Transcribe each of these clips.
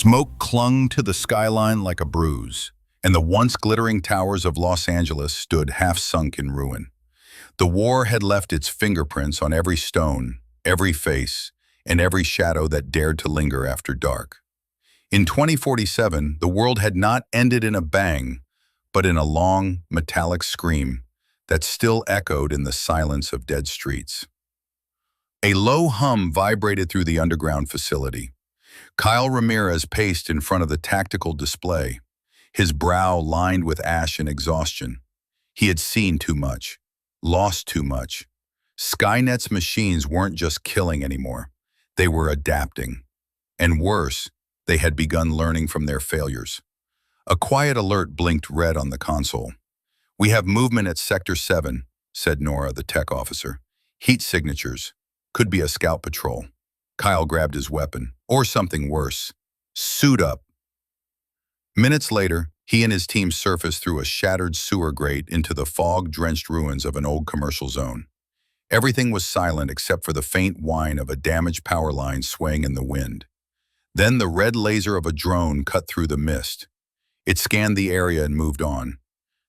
Smoke clung to the skyline like a bruise, and the once glittering towers of Los Angeles stood half-sunk in ruin. The war had left its fingerprints on every stone, every face, and every shadow that dared to linger after dark. In 2047, the world had not ended in a bang, but in a long, metallic scream that still echoed in the silence of dead streets. A low hum vibrated through the underground facility. Kyle Ramirez paced in front of the tactical display, his brow lined with ash and exhaustion. He had seen too much, lost too much. Skynet's machines weren't just killing anymore. They were adapting. And worse, they had begun learning from their failures. A quiet alert blinked red on the console. "We have movement at Sector 7, said Nora, the tech officer. "Heat signatures. Could be a scout patrol." Kyle grabbed his weapon. Or something worse. Suit up. Minutes later, he and his team surfaced through a shattered sewer grate into the fog-drenched ruins of an old commercial zone. Everything was silent except for the faint whine of a damaged power line swaying in the wind. Then the red laser of a drone cut through the mist. It scanned the area and moved on.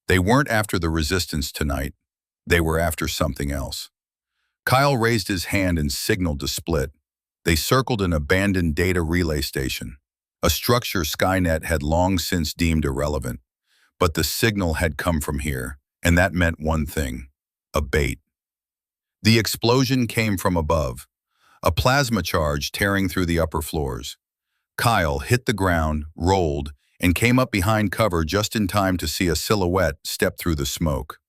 They weren't after the resistance tonight. They were after something else. Kyle raised his hand and signaled to split. They circled an abandoned data relay station, a structure Skynet had long since deemed irrelevant. But the signal had come from here, and that meant one thing: a bait. The explosion came from above, a plasma charge tearing through the upper floors. Kyle hit the ground, rolled, and came up behind cover just in time to see a silhouette step through the smoke.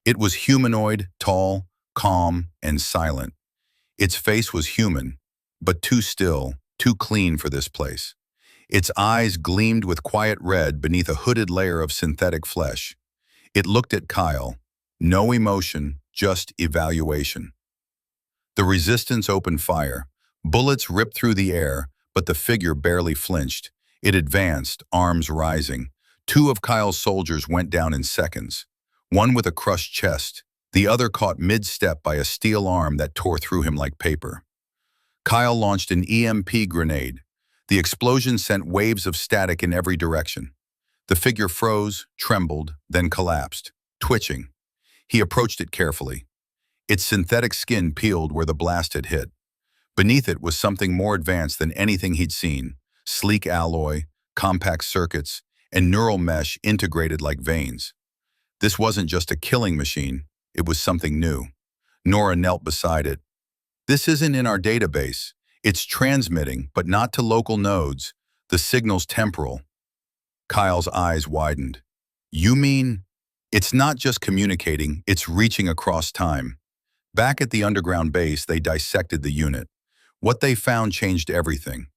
It was humanoid, tall, calm, and silent. Its face was human, but too still, too clean for this place. Its eyes gleamed with quiet red beneath a hooded layer of synthetic flesh. It looked at Kyle. No emotion, just evaluation. The resistance opened fire. Bullets ripped through the air, but the figure barely flinched. It advanced, arms rising. Two of Kyle's soldiers went down in seconds. One with a crushed chest, the other caught mid-step by a steel arm that tore through him like paper. Kyle launched an EMP grenade. The explosion sent waves of static in every direction. The figure froze, trembled, then collapsed, twitching. He approached it carefully. Its synthetic skin peeled where the blast had hit. Beneath it was something more advanced than anything he'd seen: sleek alloy, compact circuits, and neural mesh integrated like veins. This wasn't just a killing machine, it was something new. Nora knelt beside it. "This isn't in our database. It's transmitting, but not to local nodes. The signal's temporal." Kyle's eyes widened. "You mean?" "It's not just communicating, it's reaching across time." Back at the underground base, they dissected the unit. What they found changed everything.